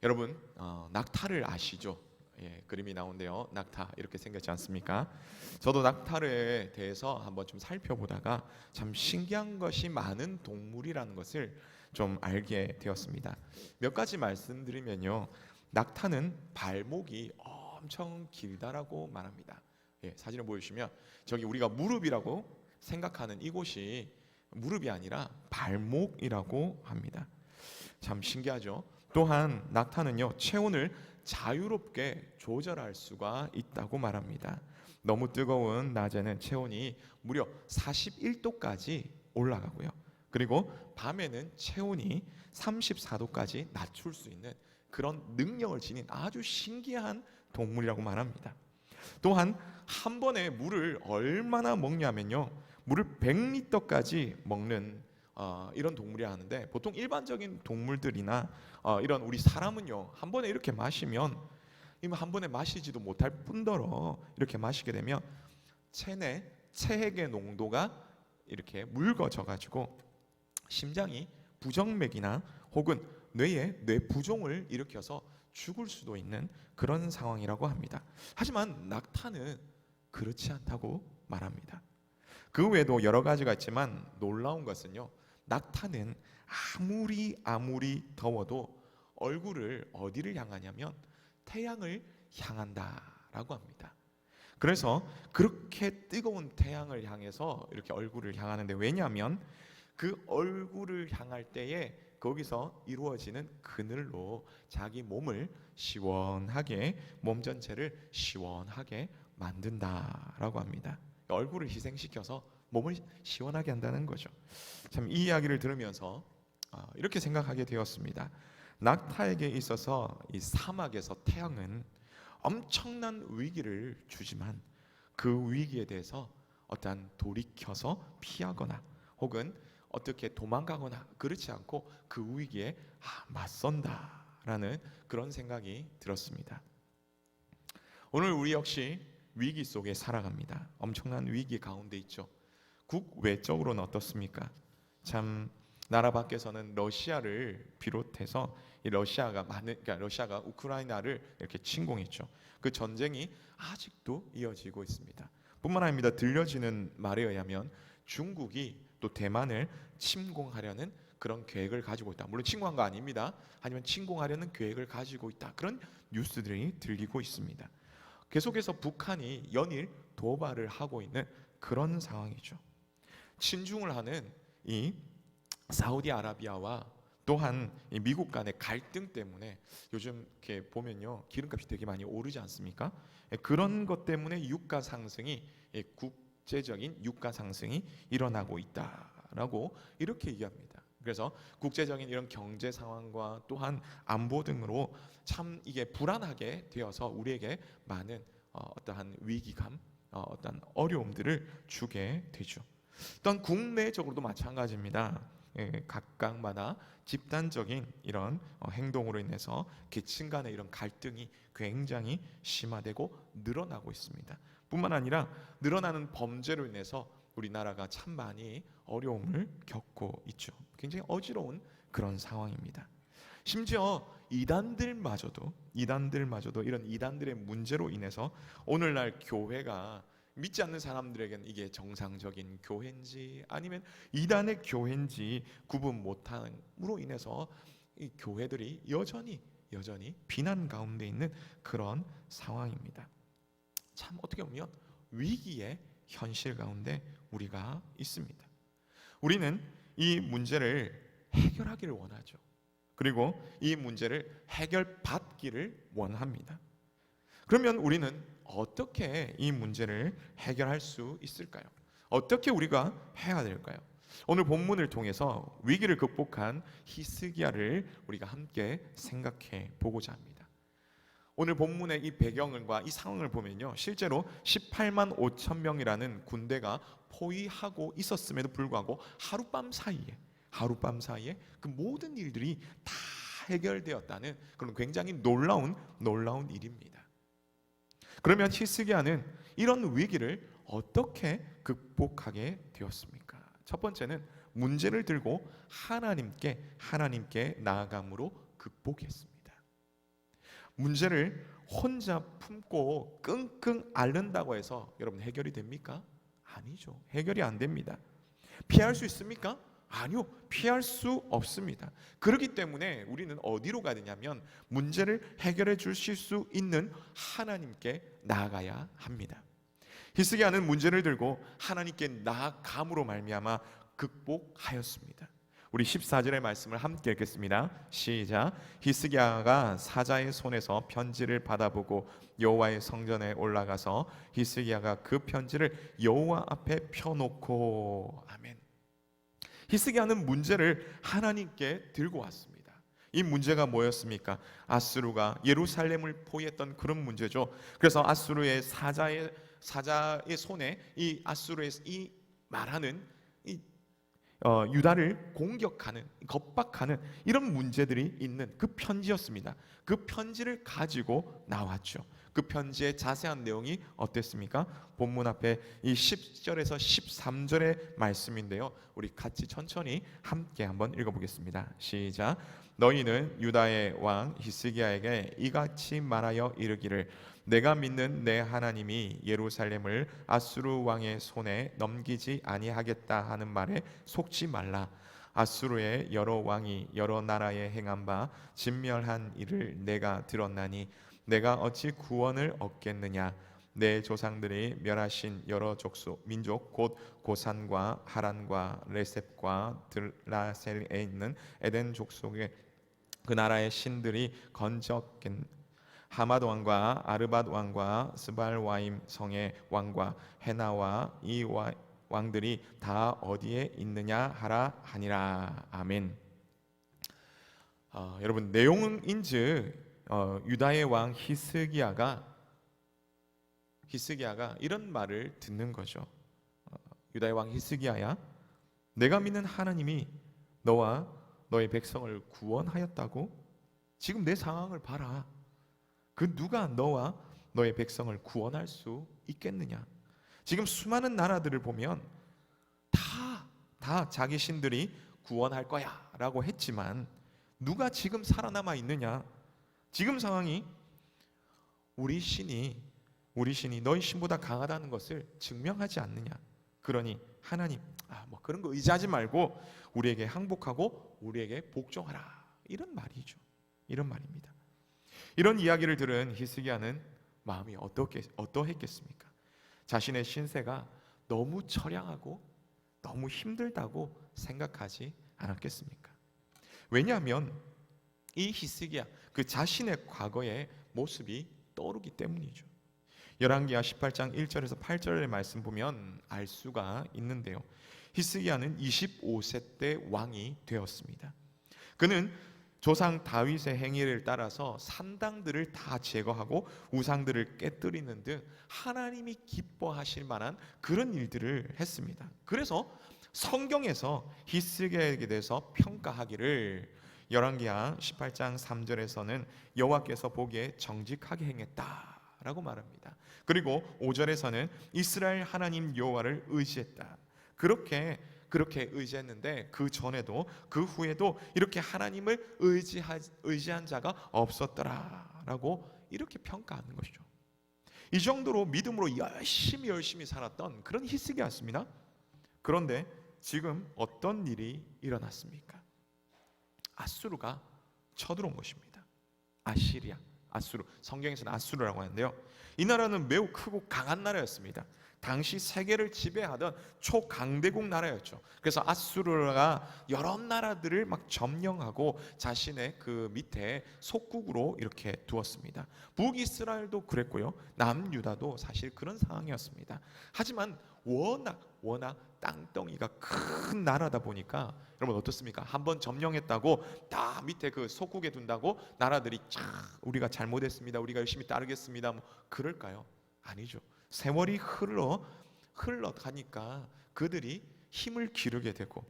여러분 낙타를 아시죠? 예, 그림이 나온대요. 낙타 이렇게 생겼지 않습니까? 저도 낙타에 대해서 한번 좀 살펴보다가 참 신기한 것이 많은 동물이라는 것을 좀 알게 되었습니다. 몇 가지 말씀드리면요, 낙타는 발목이 엄청 길다라고 말합니다. 예, 사진을 보여주시면 저기 우리가 무릎이라고 생각하는 이곳이 무릎이 아니라 발목이라고 합니다. 참 신기하죠. 또한 낙타는요, 체온을 자유롭게 조절할 수가 있다고 말합니다. 너무 뜨거운 낮에는 체온이 무려 41도까지 올라가고요. 그리고 밤에는 체온이 34도까지 낮출 수 있는 그런 능력을 지닌 아주 신기한 동물이라고 말합니다. 또한 한 번에 물을 얼마나 먹냐면요, 물을 100리터까지 먹는 이런 동물이 하는데, 보통 일반적인 동물들이나 이런 우리 사람은요, 한 번에 이렇게 마시면 한 번에 마시지도 못할 뿐더러 이렇게 마시게 되면 체내 체액의 농도가 이렇게 묽어져 가지고 심장이 부정맥이나 혹은 뇌에 뇌부종을 일으켜서 죽을 수도 있는 그런 상황이라고 합니다. 하지만 낙타는 그렇지 않다고 말합니다. 그 외에도 여러 가지가 있지만 놀라운 것은요, 낙타는 아무리 더워도 얼굴을 어디를 향하냐면 태양을 향한다라고 합니다. 그래서 그렇게 뜨거운 태양을 향해서 이렇게 얼굴을 향하는데, 왜냐하면 그 얼굴을 향할 때에 거기서 이루어지는 그늘로 자기 몸을 시원하게, 몸 전체를 시원하게 만든다라고 합니다. 얼굴을 희생시켜서 몸을 시원하게 한다는 거죠. 참 이 이야기를 들으면서 이렇게 생각하게 되었습니다. 낙타에게 있어서 이 사막에서 태양은 엄청난 위기를 주지만 그 위기에 대해서 어떠한 돌이켜서 피하거나 혹은 어떻게 도망가거나 그렇지 않고 그 위기에 맞선다라는 그런 생각이 들었습니다. 오늘 우리 역시 위기 속에 살아갑니다. 엄청난 위기 가운데 있죠. 국외적으로는 어떻습니까? 참 나라 밖에서는 러시아를 비롯해서 이 그러니까 러시아가 우크라이나를 이렇게 침공했죠. 그 전쟁이 아직도 이어지고 있습니다. 뿐만 아닙니다. 들려지는 말에 의하면 중국이 또 대만을 침공하려는 그런 계획을 가지고 있다. 물론 침공한 거 아닙니다. 하지만 침공하려는 계획을 가지고 있다. 그런 뉴스들이 들리고 있습니다. 계속해서 북한이 연일 도발을 하고 있는 그런 상황이죠. 친중을 하는 이 사우디아라비아와 또한 이 미국 간의 갈등 때문에 요즘 이렇게 보면요, 기름값이 되게 많이 오르지 않습니까? 그런 것 때문에 유가 상승이, 국제적인 유가 상승이 일어나고 있다라고 이렇게 얘기합니다. 그래서 국제적인 이런 경제 상황과 또한 안보 등으로 참 이게 불안하게 되어서 우리에게 많은 어떠한 위기감, 어떠한 어려움들을 주게 되죠. 또한 국내적으로도 마찬가지입니다. 각각마다 집단적인 이런 행동으로 인해서 계층 간의 이런 갈등이 굉장히 심화되고 늘어나고 있습니다. 뿐만 아니라 늘어나는 범죄로 인해서 우리나라가 참 많이 어려움을 겪고 있죠. 굉장히 어지러운 그런 상황입니다. 심지어 이단들마저도 이런 이단들의 문제로 인해서 오늘날 교회가 믿지 않는 사람들에게는 이게 정상적인 교회인지 아니면 이단의 교회인지 구분 못함으로 인해서 이 교회들이 여전히 비난 가운데 있는 그런 상황입니다. 참 어떻게 보면 위기의 현실 가운데 우리가 있습니다. 우리는 이 문제를 해결하기를 원하죠. 그리고 이 문제를 해결받기를 원합니다. 그러면 우리는 어떻게 이 문제를 해결할 수 있을까요? 어떻게 우리가 해야 될까요? 오늘 본문을 통해서 위기를 극복한 히스기야를 우리가 함께 생각해 보고자 합니다. 오늘 본문의 이 배경과 이 상황을 보면요, 실제로 18만 5천 명이라는 군대가 포위하고 있었음에도 불구하고 하룻밤 사이에 그 모든 일들이 다 해결되었다는 그런 굉장히 놀라운 일입니다. 그러면 히스기야는 이런 위기를 어떻게 극복하게 되었습니까? 첫 번째는 문제를 들고 하나님께 나아감으로 극복했습니다. 문제를 혼자 품고 끙끙 앓는다고 해서 여러분 해결이 됩니까? 아니죠. 해결이 안 됩니다. 피할 수 있습니까? 아니요. 피할 수 없습니다. 그렇기 때문에 우리는 어디로 가야 되냐면 문제를 해결해 주실 수 있는 하나님께 나아가야 합니다. 히스기야는 문제를 들고 하나님께 나아감으로 말미암아 극복하였습니다. 우리 14절의 말씀을 함께 읽겠습니다. 시작. 히스기야가 사자의 손에서 편지를 받아보고 여호와의 성전에 올라가서 히스기야가 그 편지를 여호와 앞에 펴놓고. 아멘. 히스기야는 문제를 하나님께 들고 왔습니다. 이 문제가 뭐였습니까? 아수르가 예루살렘을 포위했던 그런 문제죠. 그래서 아수르의 사자의 손에 이 아수르의 이 말하는 유다를 공격하는, 겁박하는 이런 문제들이 있는 그 편지였습니다. 그 편지를 가지고 나왔죠. 그 편지의 자세한 내용이 어땠습니까? 본문 앞에 이 10절에서 13절의 말씀인데요, 우리 같이 천천히 함께 한번 읽어보겠습니다. 시작. 너희는 유다의 왕 히스기야에게 이같이 말하여 이르기를, 내가 믿는 내 하나님이 예루살렘을 아수르 왕의 손에 넘기지 아니하겠다 하는 말에 속지 말라. 아수르의 여러 왕이 여러 나라에 행한 바 진멸한 일을 내가 들었나니 내가 어찌 구원을 얻겠느냐. 내 조상들이 멸하신 여러 민족 곧 고산과 하란과 레셉과 들라셀에 있는 에덴 족속의 그 나라의 신들이 건졌겠. 하맛 왕과 아르밧 왕과 스발와임 성의 왕과 헤나와 이 왕들이 다 어디에 있느냐 하라 하니라. 아멘. 여러분, 내용인즉 유다의 왕 히스기야가 이런 말을 듣는 거죠. 유다의 왕 히스기야야, 내가 믿는 하나님이 너와 너의 백성을 구원하였다고? 지금 내 상황을 봐라. 그 누가 너와 너의 백성을 구원할 수 있겠느냐? 지금 수많은 나라들을 보면 다 자기 신들이 구원할 거야 라고 했지만 누가 지금 살아남아 있느냐? 지금 상황이 우리 신이 너희 신보다 강하다는 것을 증명하지 않느냐? 그러니 하나님, 뭐 그런 거 의지하지 말고 우리에게 항복하고 우리에게 복종하라, 이런 말이죠. 이런 말입니다. 이런 이야기를 들은 히스기야는 마음이 어떠했겠습니까? 자신의 신세가 너무 처량하고 너무 힘들다고 생각하지 않았겠습니까? 왜냐하면 이 히스기야, 그 자신의 과거의 모습이 떠오르기 때문이죠. 열왕기하 18장 1절에서 8절의 말씀 보면 알 수가 있는데요, 히스기야는 25세 때 왕이 되었습니다. 그는 조상 다윗의 행위를 따라서 산당들을 다 제거하고 우상들을 깨뜨리는 등 하나님이 기뻐하실 만한 그런 일들을 했습니다. 그래서 성경에서 히스기야에게 대해서 평가하기를 열왕기하 18장 3절에서는 여호와께서 보기에 정직하게 행했다라고 말합니다. 그리고 5절에서는 이스라엘 하나님 여호와를 의지했다. 그렇게 의지했는데 그 전에도 그 후에도 이렇게 하나님을 의지한 자가 없었더라라고 이렇게 평가하는 것이죠. 이 정도로 믿음으로 열심히 살았던 그런 히스기야였습니다. 그런데 지금 어떤 일이 일어났습니까? 아수르가 쳐들어온 것입니다. 아수르, 성경에서는 아수르라고 하는데요, 이 나라는 매우 크고 강한 나라였습니다. 당시 세계를 지배하던 초강대국 나라였죠. 그래서 아수르가 여러 나라들을 막 점령하고 자신의 그 밑에 속국으로 이렇게 두었습니다. 북이스라엘도 그랬고요, 남유다도 사실 그런 상황이었습니다. 하지만 워낙 땅덩이가 큰 나라다 보니까 여러분 어떻습니까? 한번 점령했다고 다 밑에 그 속국에 둔다고 나라들이 우리가 잘못했습니다, 우리가 열심히 따르겠습니다, 뭐 그럴까요? 아니죠. 세월이 흘러가니까 그들이 힘을 기르게 되고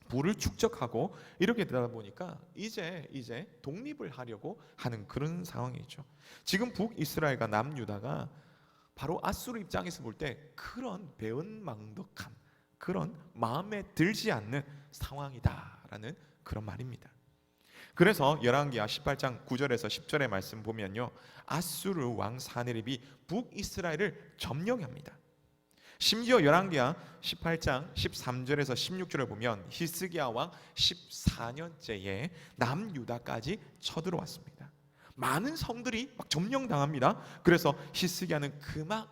부를 축적하고 이렇게 되다 보니까 이제 독립을 하려고 하는 그런 상황이죠. 지금 북이스라엘과 남유다가 바로 아수르 입장에서 볼 때 그런 배은망덕한, 그런 마음에 들지 않는 상황이다라는 그런 말입니다. 그래서 열왕기하 18장 9절에서 10절의 말씀 보면요, 아수르 왕 사네립이 북이스라엘을 점령합니다. 심지어 열왕기하 18장 13절에서 16절을 보면 히스기야 왕 14년째에 남유다까지 쳐들어왔습니다. 많은 성들이 막 점령당합니다. 그래서 히스기야는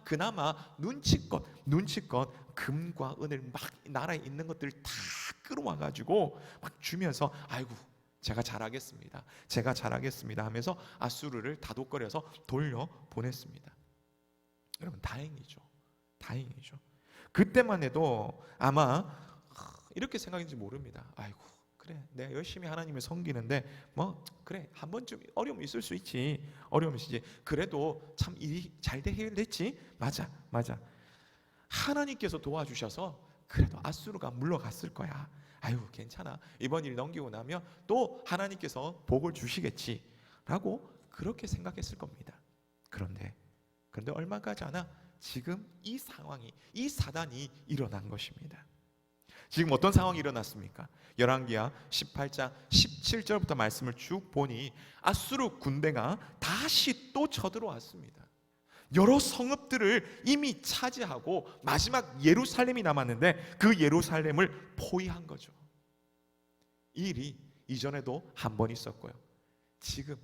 그나마 눈치껏 금과 은을 막 나라에 있는 것들 다 끌어와 가지고 막 주면서 아이고 제가 잘하겠습니다 하면서 아수르를 다독거려서 돌려 보냈습니다. 여러분 다행이죠. 그때만 해도 아마 이렇게 생각인지 모릅니다. 아이고 그래 내가 열심히 하나님을 섬기는데 뭐 그래 한 번쯤 어려움이 있을 수 있지. 어려움이지. 그래도 참 일이 잘 해결됐지. 맞아. 하나님께서 도와주셔서 그래도 아수르가 물러갔을 거야. 아유 괜찮아. 이번 일 넘기고 나면 또 하나님께서 복을 주시겠지 라고 그렇게 생각했을 겁니다. 그런데 얼마 가지 않아 지금 이 상황이, 이 사단이 일어난 것입니다. 지금 어떤 상황이 일어났습니까? 열왕기하 18장 17절부터 말씀을 쭉 보니 아수르 군대가 다시 또 쳐들어왔습니다. 여러 성읍들을 이미 차지하고 마지막 예루살렘이 남았는데 그 예루살렘을 포위한 거죠. 이 일이 이전에도 한 번 있었고요. 지금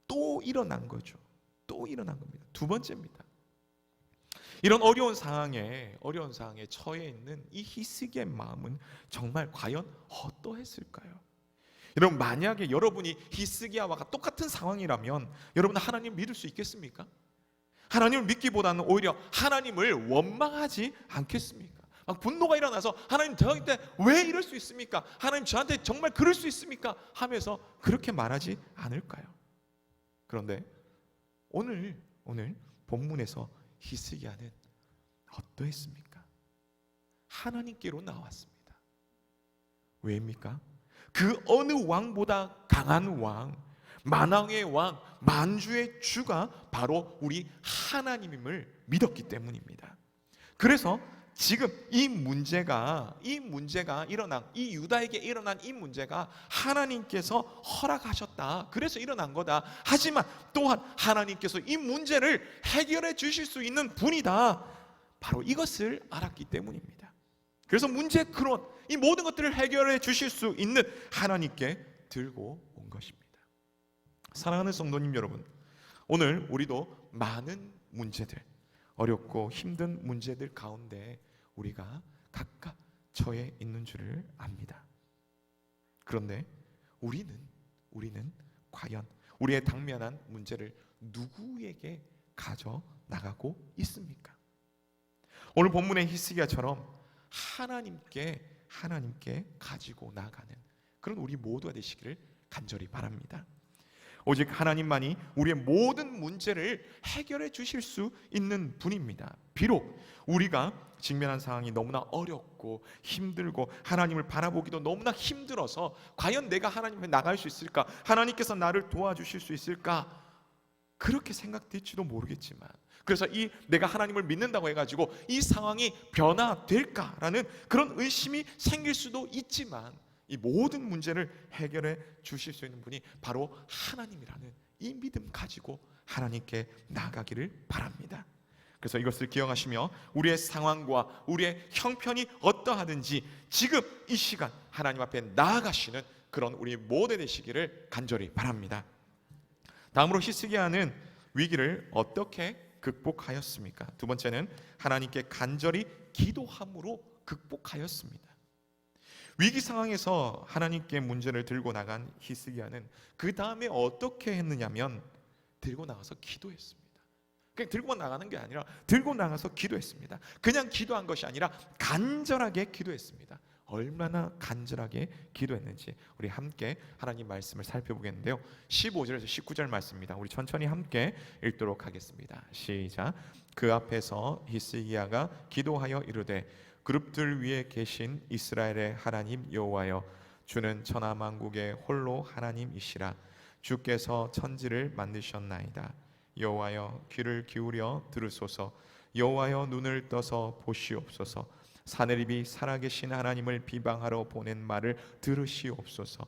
또 일어난 거죠. 또 일어난 겁니다. 두 번째입니다. 이런 어려운 상황에 처해 있는 이 히스기야의 마음은 정말 과연 어떠했을까요? 여러분 만약에 여러분이 히스기야와 똑같은 상황이라면 여러분은 하나님 믿을 수 있겠습니까? 하나님을 믿기보다는 오히려 하나님을 원망하지 않겠습니까? 막 분노가 일어나서 하나님 저한테 왜 이럴 수 있습니까? 하나님 저한테 정말 그럴 수 있습니까? 하면서 그렇게 말하지 않을까요? 그런데 오늘 본문에서 히스기야는 어떠했습니까? 하나님께로 나왔습니다. 왜입니까? 그 어느 왕보다 강한 왕, 만왕의 왕, 만주의 주가 바로 우리 하나님임을 믿었기 때문입니다. 그래서 지금 이 문제가 일어난, 이 유다에게 일어난 이 문제가 하나님께서 허락하셨다. 그래서 일어난 거다. 하지만 또한 하나님께서 이 문제를 해결해 주실 수 있는 분이다. 바로 이것을 알았기 때문입니다. 그래서 문제의 근원, 이 모든 것들을 해결해 주실 수 있는 하나님께 들고 온 것입니다. 사랑하는 성도님 여러분, 오늘 우리도 많은 문제들, 어렵고 힘든 문제들 가운데 우리가 각각 처해 있는 줄을 압니다. 그런데 우리는 과연 우리의 당면한 문제를 누구에게 가져 나가고 있습니까? 오늘 본문의 히스기야처럼 하나님께 가지고 나가는 그런 우리 모두가 되시기를 간절히 바랍니다. 오직 하나님만이 우리의 모든 문제를 해결해 주실 수 있는 분입니다. 비록 우리가 직면한 상황이 너무나 어렵고 힘들고 하나님을 바라보기도 너무나 힘들어서 과연 내가 하나님 앞에 나갈 수 있을까? 하나님께서 나를 도와주실 수 있을까? 그렇게 생각될지도 모르겠지만, 그래서 내가 하나님을 믿는다고 해가지고 이 상황이 변화될까라는 그런 의심이 생길 수도 있지만, 이 모든 문제를 해결해 주실 수 있는 분이 바로 하나님이라는 이 믿음 가지고 하나님께 나아가기를 바랍니다. 그래서 이것을 기억하시며 우리의 상황과 우리의 형편이 어떠하든지 지금 이 시간 하나님 앞에 나아가시는 그런 우리 모두 되시기를 간절히 바랍니다. 다음으로 히스기야는 위기를 어떻게 극복하였습니까? 두 번째는 하나님께 간절히 기도함으로 극복하였습니다. 위기 상황에서 하나님께 문제를 들고 나간 히스기야는 그 다음에 어떻게 했느냐면 들고 나가서 기도했습니다. 그냥 들고 나가는 게 아니라 들고 나가서 기도했습니다. 그냥 기도한 것이 아니라 간절하게 기도했습니다. 얼마나 간절하게 기도했는지 우리 함께 하나님 말씀을 살펴보겠는데요. 15절에서 19절 말씀입니다. 우리 천천히 함께 읽도록 하겠습니다. 시작. 그 앞에서 히스기야가 기도하여 이르되 그룹들 위에 계신 이스라엘의 하나님 여호와여, 주는 천하만국의 홀로 하나님이시라. 주께서 천지를 만드셨나이다. 여호와여, 귀를 기울여 들으소서. 여호와여, 눈을 떠서 보시옵소서. 사내립이 살아계신 하나님을 비방하러 보낸 말을 들으시옵소서.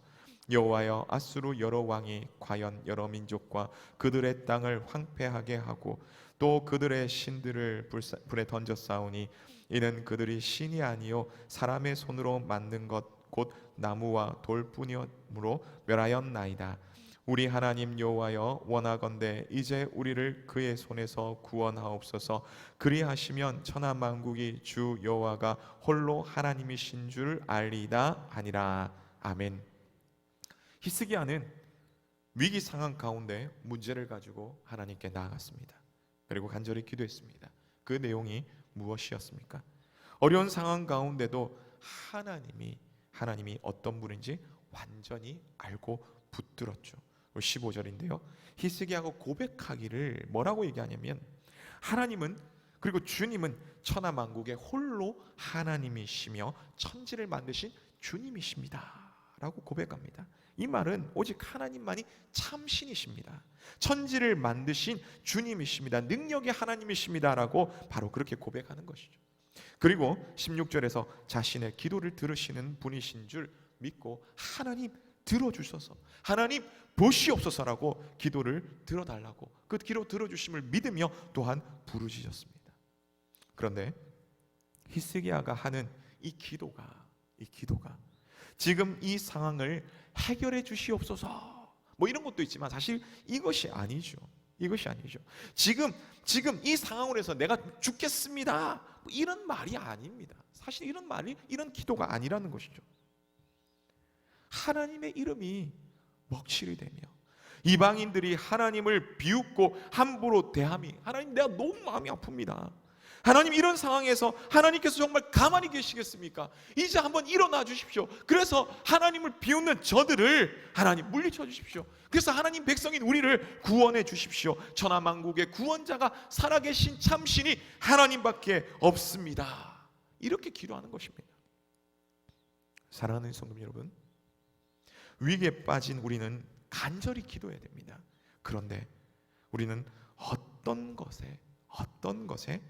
여호와여, 아수르 여러 왕이 과연 여러 민족과 그들의 땅을 황폐하게 하고 또 그들의 신들을 불에 던져 싸우니 이는 그들이 신이 아니요 사람의 손으로 만든 것 곧 나무와 돌뿐이므로 멸하였나이다. 우리 하나님 여호와여, 원하건대 이제 우리를 그의 손에서 구원하옵소서. 그리하시면 천하 만국이 주 여호와가 홀로 하나님이신 줄 알리이다 하니라. 아멘. 히스기야는 위기 상황 가운데 문제를 가지고 하나님께 나아갔습니다. 그리고 간절히 기도했습니다. 그 내용이 무엇이었습니까? 어려운 상황 가운데도 하나님이 어떤 분인지 완전히 알고 붙들었죠. 15절인데요. 히스기야가 고백하기를 뭐라고 얘기하냐면, 하나님은, 그리고 주님은 천하 만국의 홀로 하나님이시며 천지를 만드신 주님이십니다 라고 고백합니다. 이 말은 오직 하나님만이 참신이십니다. 천지를 만드신 주님이십니다. 능력의 하나님이십니다 라고 바로 그렇게 고백하는 것이죠. 그리고 16절에서 자신의 기도를 들으시는 분이신 줄 믿고 하나님 들어주셔서, 하나님 보시옵소서라고 기도를 들어달라고, 그 기도 들어주심을 믿으며 또한 부르짖었습니다. 그런데 히스기야가 하는 이 기도가 지금 이 상황을 해결해 주시옵소서 뭐 이런 것도 있지만 사실 이것이 아니죠. 지금 이 상황으로 해서 내가 죽겠습니다 뭐 이런 말이 아닙니다. 사실 이런 기도가 아니라는 것이죠. 하나님의 이름이 먹칠이 되며 이방인들이 하나님을 비웃고 함부로 대함이, 하나님 내가 너무 마음이 아픕니다. 하나님 이런 상황에서 하나님께서 정말 가만히 계시겠습니까? 이제 한번 일어나 주십시오. 그래서 하나님을 비웃는 저들을 하나님 물리쳐 주십시오. 그래서 하나님 백성인 우리를 구원해 주십시오. 천하 만국의 구원자가 살아계신 참신이 하나님밖에 없습니다. 이렇게 기도하는 것입니다. 사랑하는 성도 여러분, 위기에 빠진 우리는 간절히 기도해야 됩니다. 그런데 우리는 어떤 것에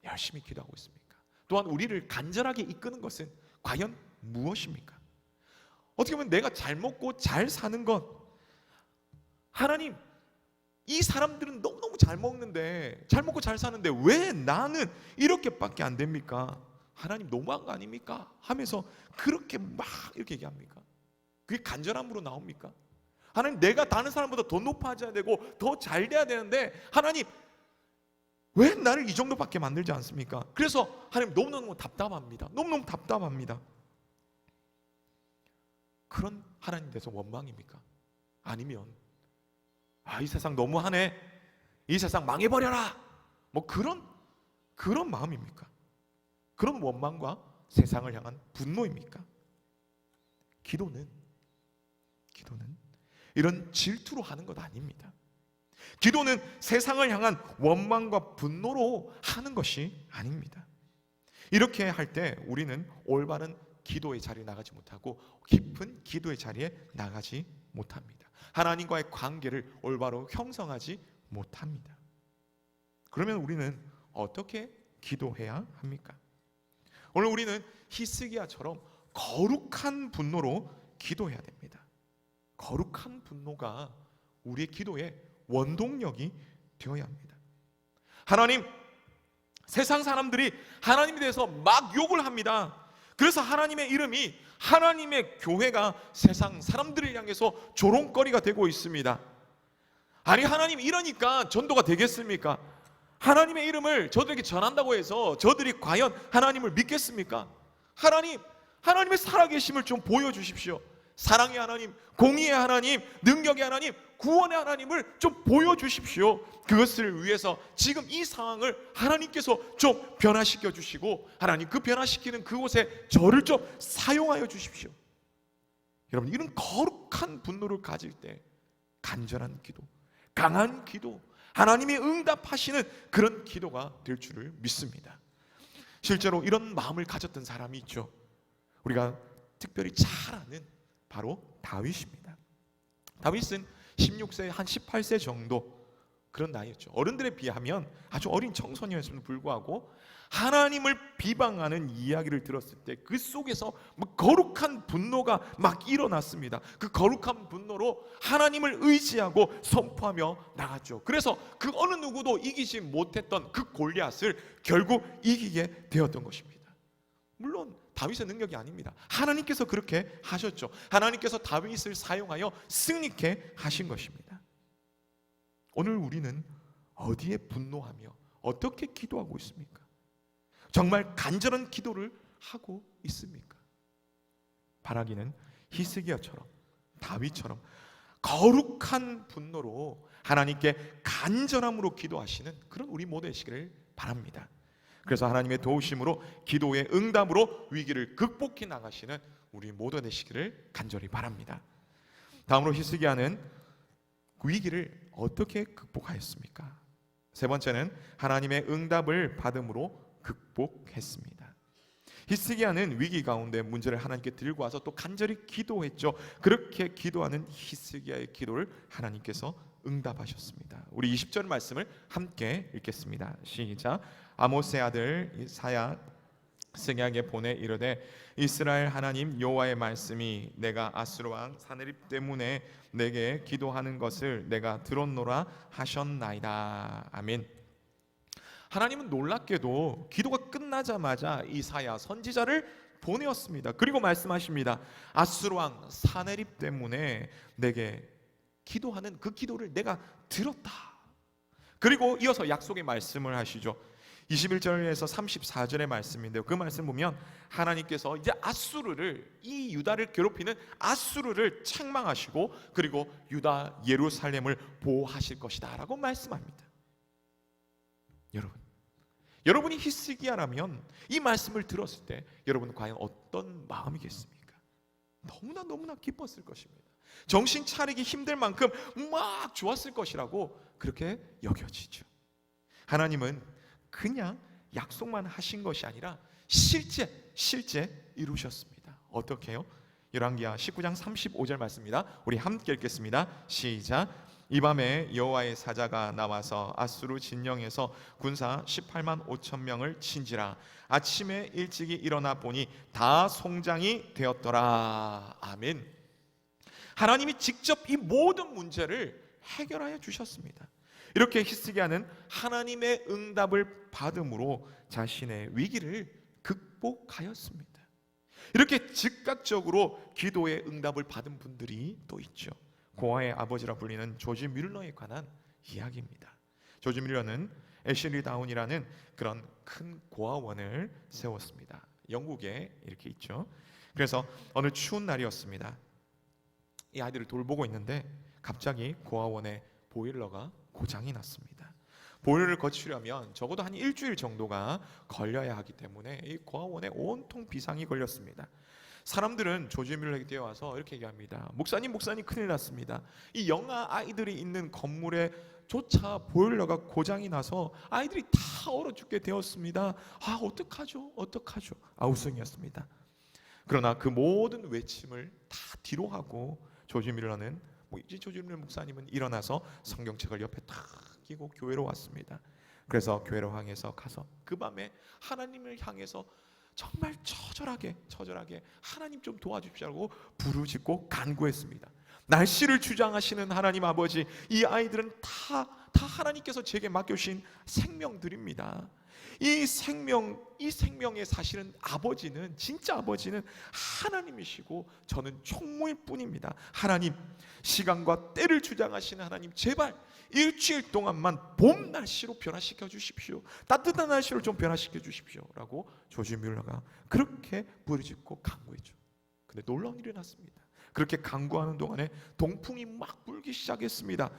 열심히 기도하고 있습니까? 또한 우리를 간절하게 이끄는 것은 과연 무엇입니까? 어떻게 보면 내가 잘 먹고 잘 사는 것, 하나님 이 사람들은 너무너무 잘 먹는데, 잘 먹고 잘 사는데 왜 나는 이렇게밖에 안 됩니까? 하나님 너무한 거 아닙니까? 하면서 그렇게 막 이렇게 얘기합니까? 그게 간절함으로 나옵니까? 하나님 내가 다른 사람보다 더 높아져야 되고 더 잘 돼야 되는데 하나님 왜 나를 이 정도밖에 만들지 않습니까? 그래서 하나님 너무너무 답답합니다. 그런 하나님 대해서 원망입니까? 아니면 이 세상 너무하네, 이 세상 망해버려라 뭐 그런 마음입니까? 그런 원망과 세상을 향한 분노입니까? 기도는 이런 질투로 하는 것 아닙니다. 기도는 세상을 향한 원망과 분노로 하는 것이 아닙니다. 이렇게 할 때 우리는 올바른 기도의 자리에 나가지 못하고 깊은 기도의 자리에 나가지 못합니다. 하나님과의 관계를 올바로 형성하지 못합니다. 그러면 우리는 어떻게 기도해야 합니까? 오늘 우리는 히스기야처럼 거룩한 분노로 기도해야 됩니다. 거룩한 분노가 우리의 기도의 원동력이 되어야 합니다. 하나님, 세상 사람들이 하나님에 대해서 막 욕을 합니다. 그래서 하나님의 이름이, 하나님의 교회가 세상 사람들을 향해서 조롱거리가 되고 있습니다. 아니 하나님 이러니까 전도가 되겠습니까? 하나님의 이름을 저들에게 전한다고 해서 저들이 과연 하나님을 믿겠습니까? 하나님의 살아계심을 좀 보여주십시오. 사랑의 하나님, 공의의 하나님, 능력의 하나님, 구원의 하나님을 좀 보여주십시오. 그것을 위해서 지금 이 상황을 하나님께서 좀 변화시켜 주시고, 하나님 그 변화시키는 그곳에 저를 좀 사용하여 주십시오. 여러분, 이런 거룩한 분노를 가질 때 간절한 기도, 강한 기도, 하나님이 응답하시는 그런 기도가 될 줄을 믿습니다. 실제로 이런 마음을 가졌던 사람이 있죠. 우리가 특별히 잘 아는 바로 다윗입니다. 다윗은 16세, 한 18세 정도 그런 나이였죠. 어른들에 비하면 아주 어린 청소년이었음에도 불구하고 하나님을 비방하는 이야기를 들었을 때 그 속에서 막 거룩한 분노가 막 일어났습니다. 그 거룩한 분노로 하나님을 의지하고 선포하며 나갔죠. 그래서 그 어느 누구도 이기지 못했던 그 골리앗을 결국 이기게 되었던 것입니다. 물론 다윗의 능력이 아닙니다. 하나님께서 그렇게 하셨죠. 하나님께서 다윗을 사용하여 승리케 하신 것입니다. 오늘 우리는 어디에 분노하며 어떻게 기도하고 있습니까? 정말 간절한 기도를 하고 있습니까? 바라기는 히스기야처럼, 다윗처럼 거룩한 분노로 하나님께 간절함으로 기도하시는 그런 우리 모두 되시기를 바랍니다. 그래서 하나님의 도우심으로 기도의 응답으로 위기를 극복해 나가시는 우리 모두 되시기를 간절히 바랍니다. 다음으로 히스기야는 위기를 어떻게 극복하였습니까? 세 번째는 하나님의 응답을 받음으로 극복했습니다. 히스기야는 위기 가운데 문제를 하나님께 들고 와서 또 간절히 기도했죠. 그렇게 기도하는 히스기야의 기도를 하나님께서 응답하셨습니다. 우리 20절 말씀을 함께 읽겠습니다. 시작. 아모스의 아들 이사야 스기야에게 보내 이르되 이스라엘 하나님 여호와의 말씀이 내가 아수르 왕 사네립 때문에 내게 기도하는 것을 내가 들었노라 하셨나이다. 아멘. 하나님은 놀랍게도 기도가 끝나자마자 이사야 선지자를 보내었습니다. 그리고 말씀하십니다. 아수르 왕 사네립 때문에 내게 기도하는 그 기도를 내가 들었다. 그리고 이어서 약속의 말씀을 하시죠. 21절에서 34절의 말씀인데요. 그 말씀 보면 하나님께서 이제 아수르를, 이 유다를 괴롭히는 아수르를 책망하시고 그리고 유다 예루살렘을 보호하실 것이다 라고 말씀합니다. 여러분이 히스기야라면 이 말씀을 들었을 때 여러분은 과연 어떤 마음이겠습니까? 너무나 기뻤을 것입니다. 정신 차리기 힘들 만큼 막 좋았을 것이라고 그렇게 여겨지죠. 하나님은 그냥 약속만 하신 것이 아니라 실제 이루셨습니다. 어떻게요? 열왕기하 19장 35절 말씀입니다. 우리 함께 읽겠습니다. 시작. 이 밤에 여호와의 사자가 나와서 아수르 진영에서 군사 18만 5천 명을 친지라. 아침에 일찍이 일어나 보니 다 송장이 되었더라. 아멘. 하나님이 직접 이 모든 문제를 해결하여 주셨습니다. 이렇게 히스기야는 하나님의 응답을 받음으로 자신의 위기를 극복하였습니다. 이렇게 즉각적으로 기도의 응답을 받은 분들이 또 있죠. 고아의 아버지라 불리는 조지 뮬러에 관한 이야기입니다. 조지 뮬러는 애슐리 다운이라는 그런 큰 고아원을 세웠습니다. 영국에 이렇게 있죠. 그래서 어느 추운 날이었습니다. 이 아이들을 돌보고 있는데 갑자기 고아원의 보일러가 고장이 났습니다. 보일러를 고치려면 적어도 한 일주일 정도가 걸려야 하기 때문에 이 고아원에 온통 비상이 걸렸습니다. 사람들은 조지 뮬러에게 뛰어와서 이렇게 얘기합니다. 목사님 큰일 났습니다. 이 영아 아이들이 있는 건물에 조차 보일러가 고장이 나서 아이들이 다 얼어 죽게 되었습니다. 어떡하죠? 아우성이었습니다. 그러나 그 모든 외침을 다 뒤로 하고 조지 뮬러는 이제 조지 뮬러 목사님은 일어나서 성경책을 옆에 탁 끼고 교회로 왔습니다. 그래서 교회로 향해서 가서 그 밤에 하나님을 향해서 정말 처절하게 하나님 좀 도와주십시오라고 부르짖고 간구했습니다. 날씨를 주장하시는 하나님 아버지, 이 아이들은 다 하나님께서 제게 맡겨주신 생명들입니다. 이 생명의 사실은 진짜 아버지는 하나님이시고 저는 총무일 뿐입니다. 하나님, 시간과 때를 주장하시는 하나님, 제발 일주일 동안만 봄 날씨로 변화시켜 주십시오. 따뜻한 날씨로 좀 변화시켜 주십시오 라고 조지 뮬러가 그렇게 부르짖고 간구했죠. 근데 놀라운 일이 났습니다. 그렇게 간구하는 동안에 동풍이 막 불기 시작했습니다.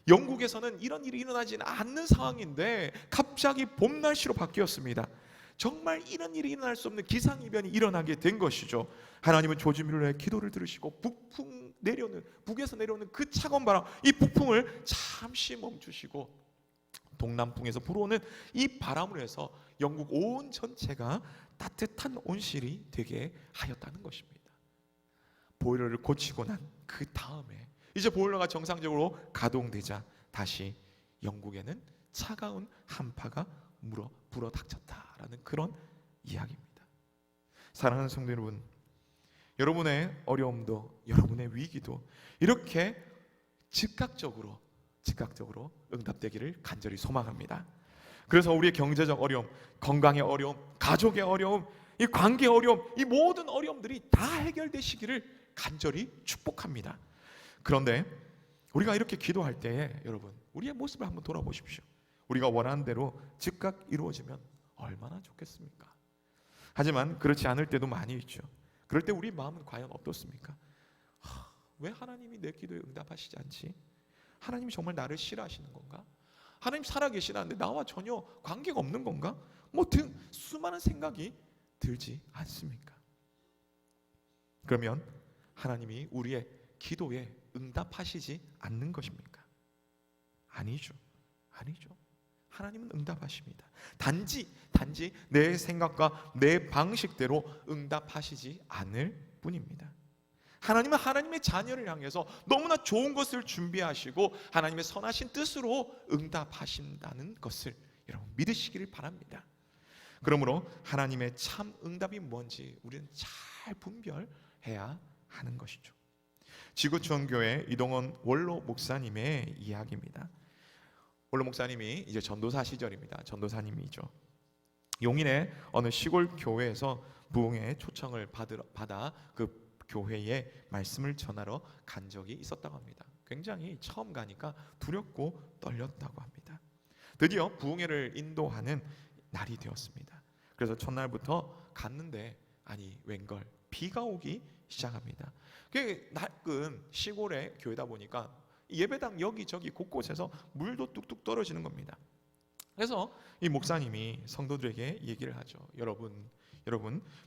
영국에서는 이런 일이 일어나지는 않는 상황인데 갑자기 봄 날씨로 바뀌었습니다. 정말 이런 일이 일어날 수 없는 기상이변이 일어나게 된 것이죠. 하나님은 조지 뮬러의 기도를 들으시고 북에서 내려오는 그 차가운 바람, 이 북풍을 잠시 멈추시고 동남풍에서 불어오는 이 바람으로 해서 영국 온 전체가 따뜻한 온실이 되게 하였다는 것입니다. 보일러를 고치고 난 그 다음에 이제 보일러가 정상적으로 가동되자 다시 영국에는 차가운 한파가 불어닥쳤다라는 그런 이야기입니다. 사랑하는 성도 여러분, 여러분의 어려움도 여러분의 위기도 이렇게 즉각적으로 응답되기를 간절히 소망합니다. 그래서 우리의 경제적 어려움, 건강의 어려움, 가족의 어려움, 이 관계의 어려움, 이 모든 어려움들이 다 해결되시기를 간절히 축복합니다. 그런데 우리가 이렇게 기도할 때에 여러분, 우리의 모습을 한번 돌아보십시오. 우리가 원하는 대로 즉각 이루어지면 얼마나 좋겠습니까? 하지만 그렇지 않을 때도 많이 있죠. 그럴 때 우리 마음은 과연 어떻습니까? 왜 하나님이 내 기도에 응답하시지 않지? 하나님이 정말 나를 싫어하시는 건가? 하나님 살아계시는데 나와 전혀 관계가 없는 건가? 등 수많은 생각이 들지 않습니까? 그러면 하나님이 우리의 기도에 응답하시지 않는 것입니까? 아니죠. 하나님은 응답하십니다. 단지 내 생각과 내 방식대로 응답하시지 않을 뿐입니다. 하나님은 하나님의 자녀를 향해서 너무나 좋은 것을 준비하시고 하나님의 선하신 뜻으로 응답하신다는 것을 여러분 믿으시기를 바랍니다. 그러므로 하나님의 참 응답이 뭔지 우리는 잘 분별해야 하는 것이죠. 지구촌교회 이동원 원로 목사님의 이야기입니다. 원로 목사님이 이제 전도사 시절입니다. 전도사님이죠. 용인의 어느 시골 교회에서 부흥의 초청을 받아 그 교회에 말씀을 전하러 간 적이 있었다고 합니다. 굉장히 처음 가니까 두렵고 떨렸다고 합니다. 드디어 부흥회를 인도하는 날이 되었습니다. 그래서 첫날부터 갔는데 웬걸 비가 오기 시작합니다. 그게 낡은 시골의 교회다 보니까 예배당 여기저기 곳곳에서 물도 뚝뚝 떨어지는 겁니다. 그래서 이 목사님이 성도들에게 얘기를 하죠. 여러분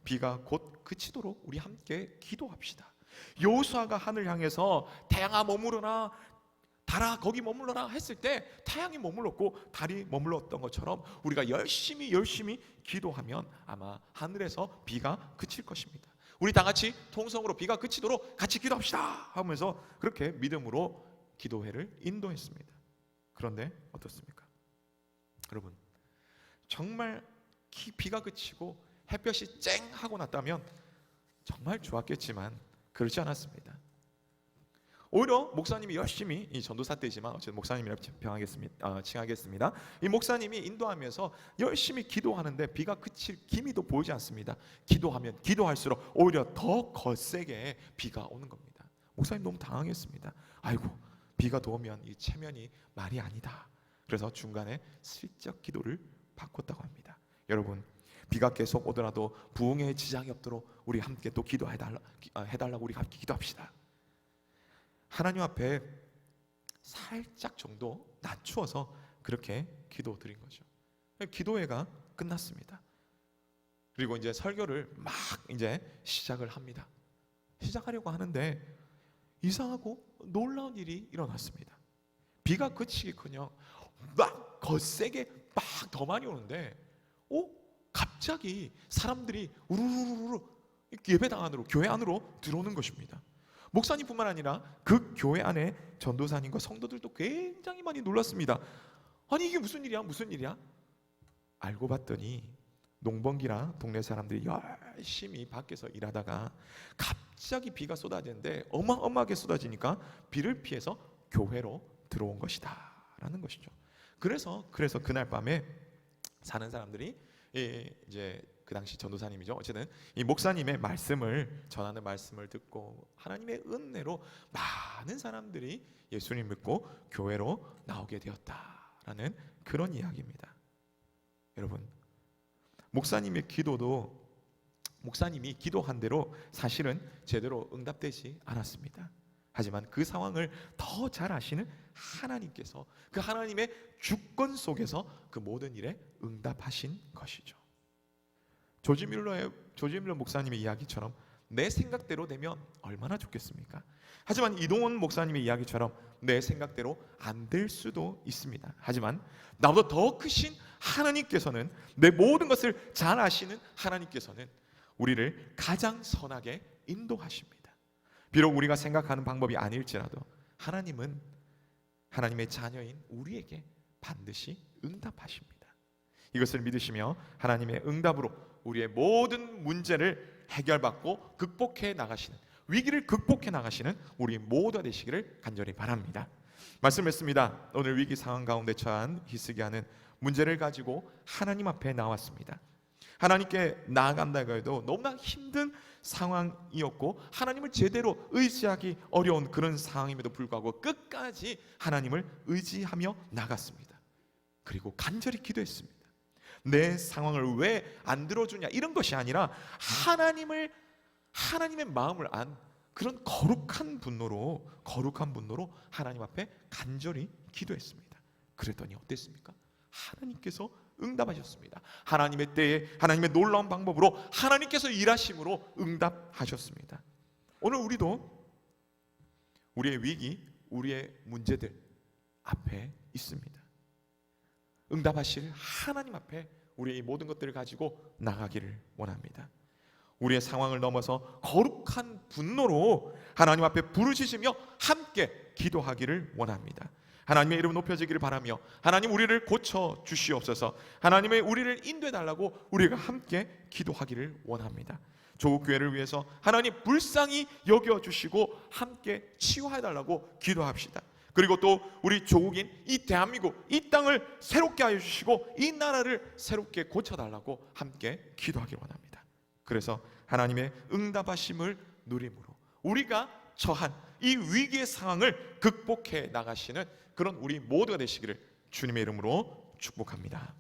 비가 곧 그치도록 우리 함께 기도합시다. 여호수아가 하늘 향해서 태양아 머무르라, 달아 거기 머물러라 했을 때 태양이 머물렀고 달이 머물렀던 것처럼 우리가 열심히 기도하면 아마 하늘에서 비가 그칠 것입니다. 우리 다 같이 통성으로 비가 그치도록 같이 기도합시다 하면서 그렇게 믿음으로 기도회를 인도했습니다. 그런데 어떻습니까? 여러분, 정말 비가 그치고 햇볕이 쨍 하고 났다면 정말 좋았겠지만 그렇지 않았습니다. 오히려 목사님이 열심히, 이 전도사 때지만 어쨌든 목사님이라고 칭하겠습니다. 이 목사님이 인도하면서 열심히 기도하는데 비가 그칠 기미도 보이지 않습니다. 기도하면 기도할수록 오히려 더 거세게 비가 오는 겁니다. 목사님 너무 당황했습니다. 아이고, 비가 더 오면 이 체면이 말이 아니다. 그래서 중간에 슬쩍 기도를 바꿨다고 합니다. 여러분, 비가 계속 오더라도 부흥에 지장이 없도록 우리 함께 또 해달라고 우리 함께 기도합시다. 하나님 앞에 살짝 정도 낮추어서 그렇게 기도 드린 거죠. 기도회가 끝났습니다. 그리고 이제 설교를 막 이제 시작을 합니다. 시작하려고 하는데 이상하고 놀라운 일이 일어났습니다. 비가 그치기커녕 막 거세게 막 더 많이 오는데 갑자기 사람들이 우르르르 예배당 안으로, 교회 안으로 들어오는 것입니다. 목사님뿐만 아니라 그 교회 안에 전도사님과 성도들도 굉장히 많이 놀랐습니다. 아니 이게 무슨 일이야? 알고 봤더니 농번기라 동네 사람들이 열심히 밖에서 일하다가 갑자기 비가 쏟아지는데 어마어마하게 쏟아지니까 비를 피해서 교회로 들어온 것이다 라는 것이죠. 그래서 그날 밤에 사는 사람들이 이제 그 당시 전도사님이죠. 어쨌든 이 목사님의 말씀을 전하는 말씀을 듣고 하나님의 은혜로 많은 사람들이 예수님 믿고 교회로 나오게 되었다라는 그런 이야기입니다. 여러분, 목사님이 기도한 대로 사실은 제대로 응답되지 않았습니다. 하지만 그 상황을 더 잘 아시는 하나님께서 그 하나님의 주권 속에서 그 모든 일에 응답하신 것이죠. 조지 밀러 목사님의 이야기처럼 내 생각대로 되면 얼마나 좋겠습니까? 하지만 이동원 목사님의 이야기처럼 내 생각대로 안 될 수도 있습니다. 하지만 나보다 더 크신 하나님께서는, 내 모든 것을 잘 아시는 하나님께서는 우리를 가장 선하게 인도하십니다. 비록 우리가 생각하는 방법이 아닐지라도 하나님은 하나님의 자녀인 우리에게 반드시 응답하십니다. 이것을 믿으시며 하나님의 응답으로 우리의 모든 문제를 해결받고 극복해 나가시는, 위기를 극복해 나가시는 우리 모두가 되시기를 간절히 바랍니다. 말씀했습니다. 오늘 위기 상황 가운데 처한 히스기야는 문제를 가지고 하나님 앞에 나왔습니다. 하나님께 나아간다고 해도 너무나 힘든 상황이었고 하나님을 제대로 의지하기 어려운 그런 상황임에도 불구하고 끝까지 하나님을 의지하며 나갔습니다. 그리고 간절히 기도했습니다. 내 상황을 왜 안 들어주냐 이런 것이 아니라 하나님의 마음을 안 그런 거룩한 분노로 하나님 앞에 간절히 기도했습니다. 그랬더니 어땠습니까? 하나님께서 응답하셨습니다. 하나님의 때에 하나님의 놀라운 방법으로 하나님께서 일하심으로 응답하셨습니다. 오늘 우리도 우리의 위기, 우리의 문제들 앞에 있습니다. 응답하실 하나님 앞에 우리의 모든 것들을 가지고 나가기를 원합니다. 우리의 상황을 넘어서 거룩한 분노로 하나님 앞에 부르짖으며 함께 기도하기를 원합니다. 하나님의 이름 높여지기를 바라며 하나님 우리를 고쳐 주시옵소서. 하나님의 우리를 인도해 달라고 우리가 함께 기도하기를 원합니다. 조국 교회를 위해서 하나님 불쌍히 여겨 주시고 함께 치유해 달라고 기도합시다. 그리고 또 우리 조국인 이 대한민국 이 땅을 새롭게 하여 주시고 이 나라를 새롭게 고쳐 달라고 함께 기도하기를 원합니다. 그래서 하나님의 응답하심을 누림으로 우리가 처한 이 위기의 상황을 극복해 나가시는 그런 우리 모두가 되시기를 주님의 이름으로 축복합니다.